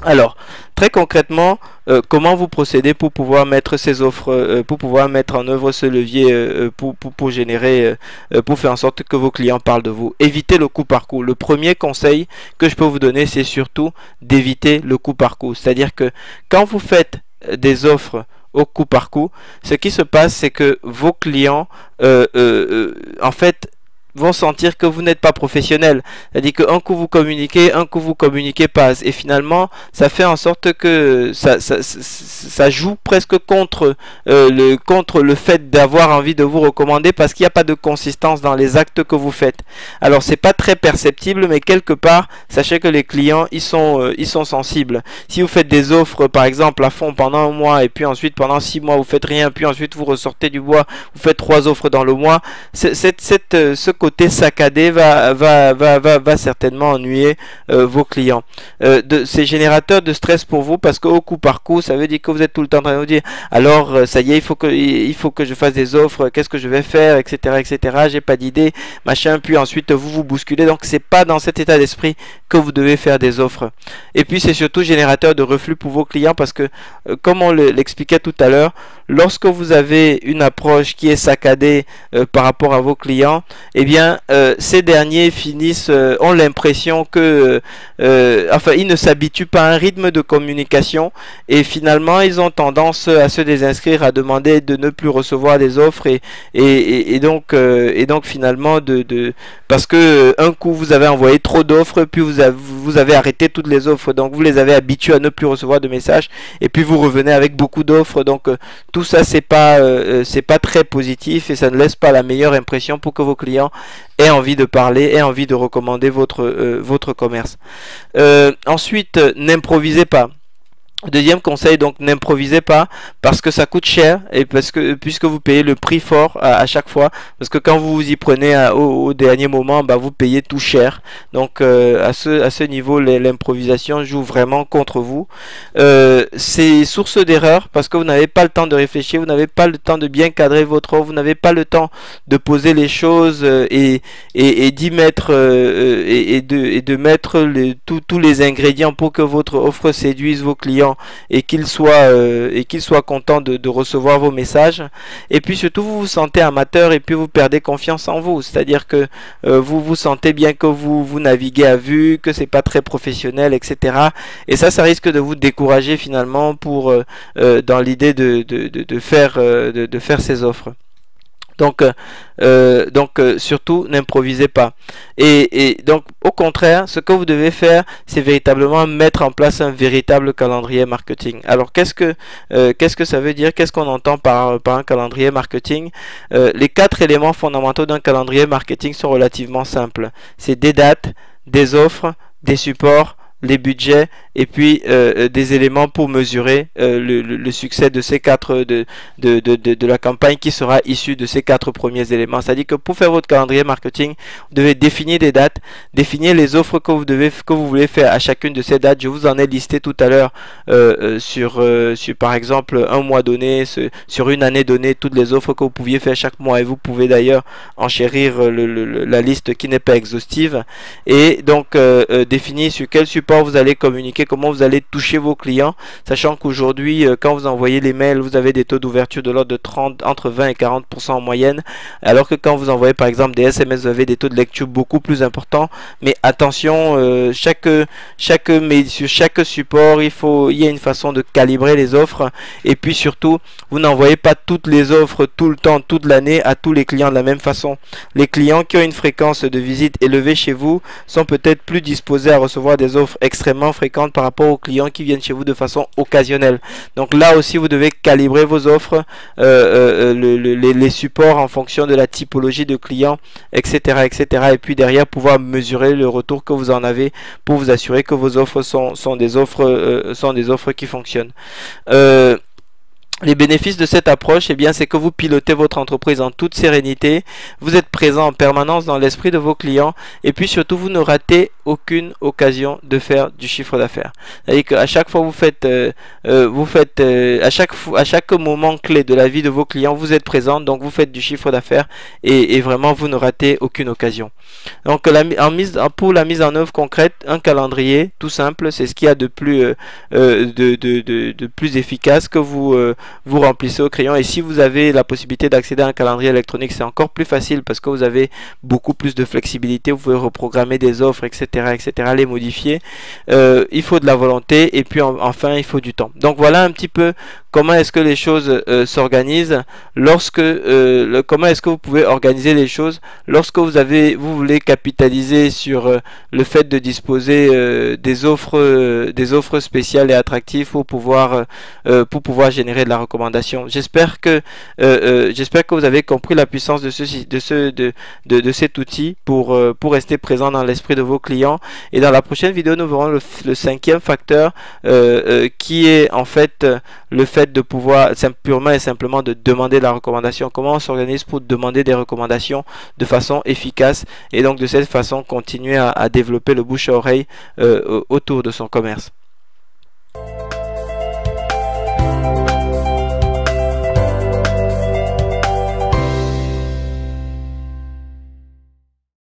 Alors, très concrètement, comment vous procédez pour pouvoir mettre ces offres, pour pouvoir mettre en œuvre ce levier pour générer, pour faire en sorte que vos clients parlent de vous. Évitez le coup par coup. Le premier conseil que je peux vous donner, c'est surtout d'éviter le coup par coup. C'est-à-dire que quand vous faites des offres au coup par coup, ce qui se passe, c'est que vos clients, en fait, vont sentir que vous n'êtes pas professionnel. C'est-à-dire qu'un coup vous communiquez pas. Et finalement, ça fait en sorte que ça joue presque contre le fait d'avoir envie de vous recommander parce qu'il n'y a pas de consistance dans les actes que vous faites. Alors, c'est pas très perceptible, mais quelque part, sachez que les clients, ils sont sensibles. Si vous faites des offres, par exemple, à fond pendant un mois et puis ensuite pendant 6 mois, vous faites rien, puis ensuite vous ressortez du bois, vous faites 3 offres dans le mois, ce côté saccadé va certainement ennuyer vos clients. C'est générateur de stress pour vous parce qu'au coup par coup, ça veut dire que vous êtes tout le temps en train de vous dire alors ça y est, il faut que je fasse des offres, qu'est-ce que je vais faire, etc. J'ai pas d'idée, machin, puis ensuite vous bousculez. Donc c'est pas dans cet état d'esprit que vous devez faire des offres. Et puis c'est surtout générateur de reflux pour vos clients parce que comme on l'expliquait tout à l'heure, lorsque vous avez une approche qui est saccadée par rapport à vos clients, eh bien ces derniers ont l'impression que enfin ils ne s'habituent pas à un rythme de communication et finalement ils ont tendance à se désinscrire, à demander de ne plus recevoir des offres et donc finalement parce que un coup vous avez envoyé trop d'offres, puis vous avez arrêté toutes les offres, donc vous les avez habitués à ne plus recevoir de messages et puis vous revenez avec beaucoup d'offres. Donc tout ça c'est pas très positif et ça ne laisse pas la meilleure impression pour que vos clients aient envie de parler, aient envie de recommander votre commerce. Ensuite, n'improvisez pas. Deuxième conseil, donc n'improvisez pas parce que ça coûte cher et puisque vous payez le prix fort à chaque fois, parce que quand vous vous y prenez au dernier moment, bah, vous payez tout cher. Donc à ce niveau, l'improvisation joue vraiment contre vous. C'est source d'erreur parce que vous n'avez pas le temps de réfléchir, vous n'avez pas le temps de bien cadrer votre offre, vous n'avez pas le temps de poser les choses et d'y mettre et de mettre tous les ingrédients pour que votre offre séduise vos clients et qu'ils soient contents de recevoir vos messages. Et puis surtout vous vous sentez amateur et puis vous perdez confiance en vous, c'est à dire que vous vous sentez bien que vous naviguez à vue, que c'est pas très professionnel, etc. Et ça risque de vous décourager finalement pour dans l'idée de faire ces offres. Donc surtout n'improvisez pas. Et donc au contraire, ce que vous devez faire, c'est véritablement mettre en place un véritable calendrier marketing. Alors qu'est-ce que ça veut dire? Qu'est-ce qu'on entend par un calendrier marketing? Les 4 éléments fondamentaux d'un calendrier marketing sont relativement simples. C'est des dates, des offres, des supports, les budgets et puis des éléments pour mesurer le succès de ces de la campagne qui sera issue de ces 4 premiers éléments. C'est-à-dire que pour faire votre calendrier marketing, vous devez définir des dates, définir les offres que vous voulez faire à chacune de ces dates. Je vous en ai listé tout à l'heure sur par exemple un mois donné, sur une année donnée, toutes les offres que vous pouviez faire chaque mois et vous pouvez d'ailleurs enchérir la liste qui n'est pas exhaustive et donc définir sur quel support vous allez communiquer, comment vous allez toucher vos clients, sachant qu'aujourd'hui quand vous envoyez les mails, vous avez des taux d'ouverture de l'ordre de entre 20 et 40% en moyenne, alors que quand vous envoyez par exemple des SMS, vous avez des taux de lecture beaucoup plus importants. Mais attention, sur chaque support, il y a une façon de calibrer les offres et puis surtout, vous n'envoyez pas toutes les offres tout le temps, toute l'année à tous les clients de la même façon. Les clients qui ont une fréquence de visite élevée chez vous sont peut-être plus disposés à recevoir des offres extrêmement fréquentes par rapport aux clients qui viennent chez vous de façon occasionnelle. Donc là aussi vous devez calibrer vos offres, les supports en fonction de la typologie de clients, etc. et puis derrière pouvoir mesurer le retour que vous en avez pour vous assurer que vos offres sont des offres qui fonctionnent. Les bénéfices de cette approche, eh bien, c'est que vous pilotez votre entreprise en toute sérénité, vous êtes présent en permanence dans l'esprit de vos clients et puis surtout, vous ne ratez aucune occasion de faire du chiffre d'affaires. C'est-à-dire qu'à chaque fois à chaque moment clé de la vie de vos clients, vous êtes présent, donc vous faites du chiffre d'affaires et vraiment, vous ne ratez aucune occasion. Donc, pour la mise en œuvre concrète, un calendrier, tout simple, c'est ce qu'il y a de plus, de plus efficace que vous remplissez au crayon. Et si vous avez la possibilité d'accéder à un calendrier électronique, c'est encore plus facile parce que vous avez beaucoup plus de flexibilité. Vous pouvez reprogrammer des offres, etc., les modifier. Il faut de la volonté et puis enfin, il faut du temps. Donc voilà un petit peu comment est-ce que les choses s'organisent comment est-ce que vous pouvez organiser les choses lorsque vous voulez capitaliser sur le fait de disposer des offres spéciales et attractives pour pouvoir générer de la recommandation. J'espère que vous avez compris la puissance de cet outil pour rester présent dans l'esprit de vos clients. Et dans la prochaine vidéo, nous verrons le cinquième facteur qui est en fait le fait de pouvoir purement et simplement de demander la recommandation. Comment on s'organise pour demander des recommandations de façon efficace et donc de cette façon continuer à développer le bouche à oreille autour de son commerce.